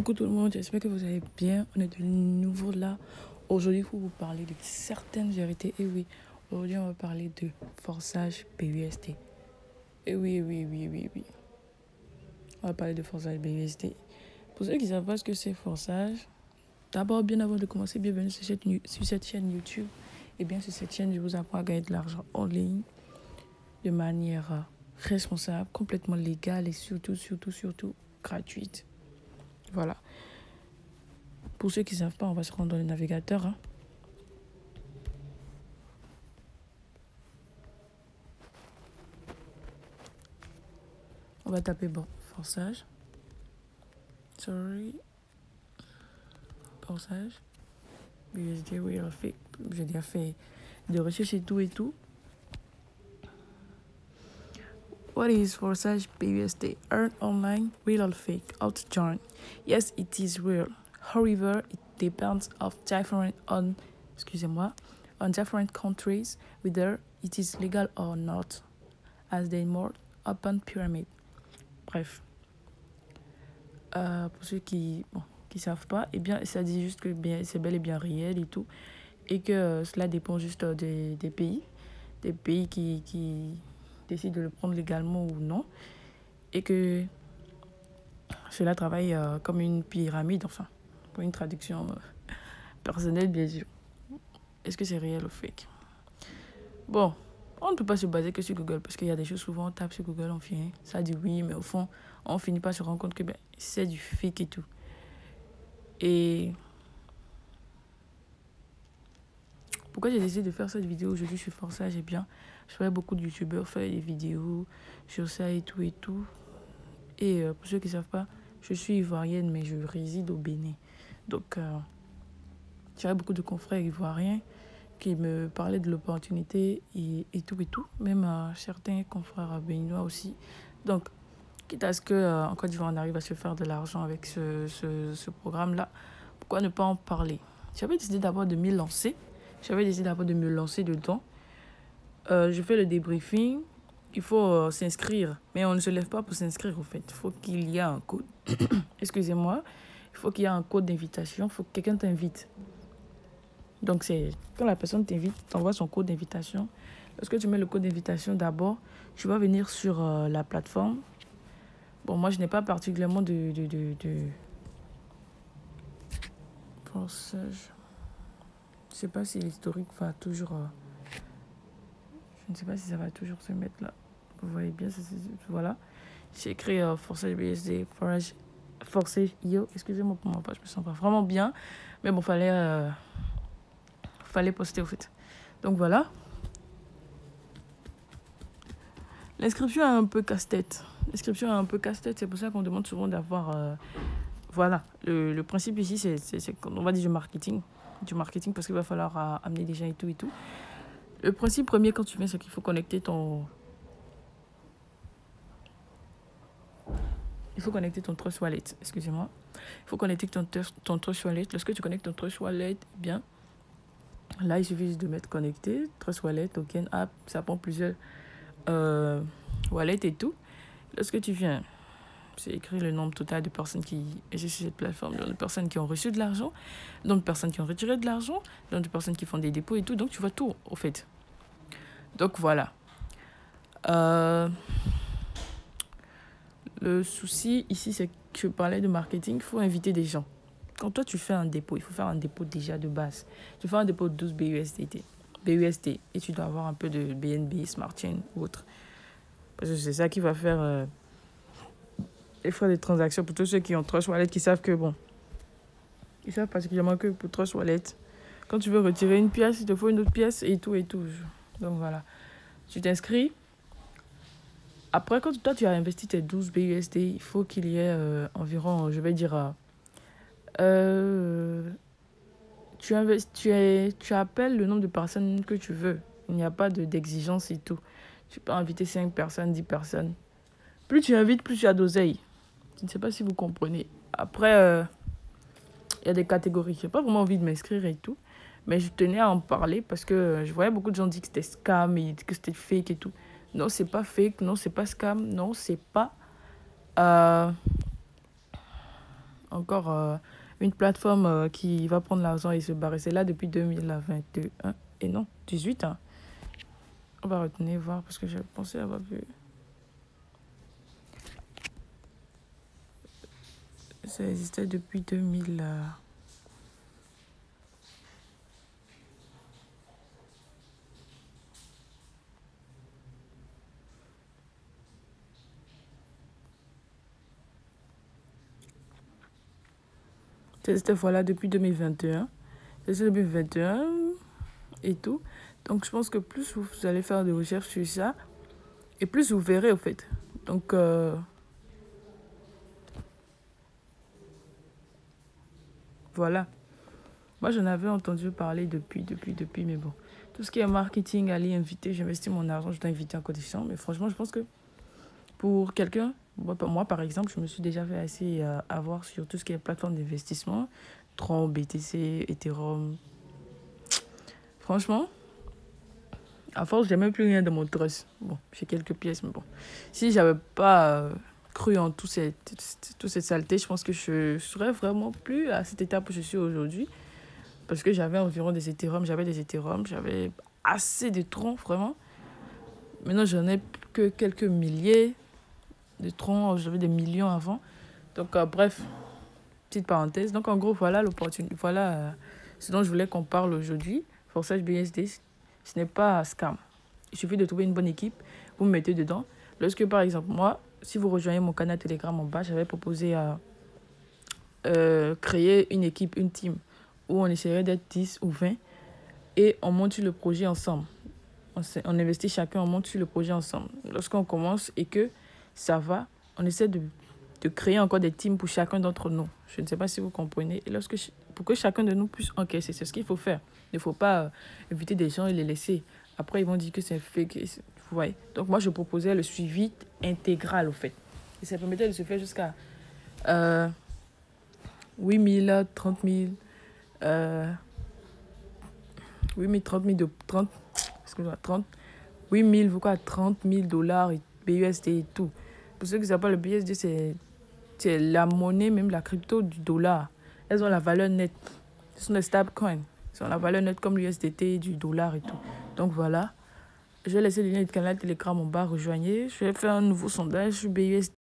Coucou tout le monde, j'espère que vous allez bien. On est de nouveau là aujourd'hui pour vous parler de certaines vérités. Et oui, aujourd'hui on va parler de forçage BUSD. Et oui. On va parler de forçage BUSD. Pour ceux qui ne savent pas ce que c'est forçage, d'abord, bien avant de commencer, bienvenue sur cette chaîne YouTube. Et bien sur cette chaîne, je vous apprends à gagner de l'argent en ligne de manière responsable, complètement légale et surtout gratuite. Voilà. Pour ceux qui ne savent pas, on va se rendre dans le navigateur. On va taper forçage. Forçage. BUSD, real fake. J'ai déjà fait des recherches et tout. What is forçage BUSD? Earn online, real or fake? How to join? Yes, it is real. However, it depends on different countries whether it is legal or not, as they more open pyramid. Bref. Pour ceux qui savent pas, eh bien, ça dit juste que c'est bel et bien réel et tout, et que cela dépend juste des pays qui décident de le prendre légalement ou non, et que cela travaille comme une pyramide, enfin, pour une traduction personnelle, bien sûr. Est-ce que c'est réel ou fake? Bon, on ne peut pas se baser que sur Google, parce qu'il y a des choses, souvent on tape sur Google, ça dit oui, mais au fond, on finit pas se rendre compte que c'est du fake et tout. Et pourquoi j'ai décidé de faire cette vidéo aujourd'hui sur forçage? Eh bien, je vois beaucoup de youtubeurs faire des vidéos sur ça et tout. Et pour ceux qui ne savent pas, je suis ivoirienne, mais je réside au Bénin. Donc, j'avais beaucoup de confrères ivoiriens qui me parlaient de l'opportunité et tout. Même certains confrères béninois aussi. Donc, quitte à ce qu'en Côte d'Ivoire, on arrive à se faire de l'argent avec ce programme-là, pourquoi ne pas en parler? J'avais décidé d'abord de me lancer dedans. Je fais le débriefing. Il faut s'inscrire. Mais on ne se lève pas pour s'inscrire, au fait. Il faut qu'il y ait un code. Excusez-moi. Il faut qu'il y ait un code d'invitation. Il faut que quelqu'un t'invite. Donc, c'est quand la personne t'invite, t'envoie son code d'invitation. Lorsque tu mets le code d'invitation, d'abord, tu vas venir sur la plateforme. Bon, moi, je n'ai pas particulièrement de forçage. Je ne sais pas si l'historique va toujours... je ne sais pas si ça va toujours se mettre là. Vous voyez bien, voilà. J'ai écrit forçage BUSD, forçage IO. Excusez-moi pour ma page, je me sens pas vraiment bien. Mais bon, fallait poster au fait. Donc voilà. L'inscription est un peu casse-tête. C'est pour ça qu'on demande souvent d'avoir... voilà. Le principe ici, c'est on va dire du marketing, parce qu'il va falloir amener des gens et tout. Le principe premier quand tu viens, c'est qu'il faut connecter ton Trust Wallet. Excusez-moi. Il faut connecter ton Trust Wallet. Lorsque tu connectes ton Trust Wallet, eh bien, là, il suffit juste de mettre connecté. Trust Wallet, token, app, ça prend plusieurs wallets et tout. Lorsque tu viens, c'est écrit le nombre total de personnes qui étaient sur cette plateforme, de personnes qui ont reçu de l'argent, de personnes qui ont retiré de l'argent, de personnes qui font des dépôts et tout. Donc, tu vois tout, au fait. Donc, voilà. Le souci ici, c'est que je parlais de marketing. Il faut inviter des gens. Quand toi, tu fais un dépôt, il faut faire un dépôt déjà de base. Tu fais un dépôt de 12 BUSD et tu dois avoir un peu de BNB, Smart Chain ou autre. Parce que c'est ça qui va faire les frais de transaction pour tous ceux qui ont Trust Wallet, qui savent que bon. Ils savent particulièrement que pour Trust Wallet, quand tu veux retirer une pièce, il te faut une autre pièce et tout. Donc voilà. Tu t'inscris. Après, quand toi, tu as investi tes 12 BUSD, il faut qu'il y ait environ, je vais dire... tu appelles le nombre de personnes que tu veux. Il n'y a pas d'exigence et tout. Tu peux inviter 5 personnes, 10 personnes. Plus tu invites, plus tu as d'oseille. Je ne sais pas si vous comprenez. Après, il y a des catégories. Je n'ai pas vraiment envie de m'inscrire et tout. Mais je tenais à en parler parce que je voyais beaucoup de gens dire que c'était scam et que c'était fake et tout. Non, c'est pas fake. Non, c'est pas scam. Non, c'est pas... Encore une plateforme qui va prendre l'argent et se barrer. C'est là depuis 2021. Et non, 18 ans. On va retenir voir parce que j'ai pensé avoir vu. Ça existait depuis 2000. Cette fois-là depuis 2021. C'est 2021 et tout. Donc je pense que plus vous allez faire des recherches sur ça, et plus vous verrez au fait. Donc voilà. Moi j'en avais entendu parler depuis, mais bon. Tout ce qui est marketing, aller inviter, j'investis mon argent, je dois inviter en condition. Mais franchement, je pense que pour quelqu'un, moi par exemple, je me suis déjà fait assez avoir sur tout ce qui est plateforme d'investissement, Tron, BTC, Ethereum. Franchement, à force, j'ai même plus rien dans mon trust. Bon, j'ai quelques pièces, mais bon. Si j'avais pas cru en toute cette saleté, je pense que je serais vraiment plus à cette étape où je suis aujourd'hui. Parce que j'avais environ j'avais des Ethereum, j'avais assez de troncs, vraiment. Maintenant, j'en ai que quelques milliers de troncs, j'avais des millions avant. Donc, bref, petite parenthèse. Donc, en gros, voilà l'opportunité. Voilà ce dont je voulais qu'on parle aujourd'hui. Forçage BSD, ce n'est pas un scam. Il suffit de trouver une bonne équipe, vous me mettez dedans. Lorsque, par exemple, moi, si vous rejoignez mon canal Telegram en bas, j'avais proposé à créer une équipe, une team, où on essaierait d'être 10 ou 20 et on monte sur le projet ensemble. On investit chacun, on monte sur le projet ensemble. Lorsqu'on commence et que ça va, on essaie de créer encore des teams pour chacun d'entre nous. Je ne sais pas si vous comprenez. Et pour que chacun de nous puisse encaisser, c'est ce qu'il faut faire. Il ne faut pas éviter des gens et les laisser. Après, ils vont dire que c'est fake. Vous voyez. Donc, moi, je proposais le suivi intégral, au fait. Et ça permettait de se faire jusqu'à 8 000, 30 000, 8 000, 30 000 excuse-moi, 8 000, pourquoi 30 000 dollars, BUSD et tout. Pour ceux qui ne savent pas, le BUSD, c'est la monnaie, même la crypto du dollar. Elles ont la valeur nette. Ce sont des stablecoins. Ils ont la valeur nette comme l'USDT, du dollar et tout. Donc voilà. Je vais laisser le lien du canal Telegram en bas, rejoignez. Je vais faire un nouveau sondage sur BUSD.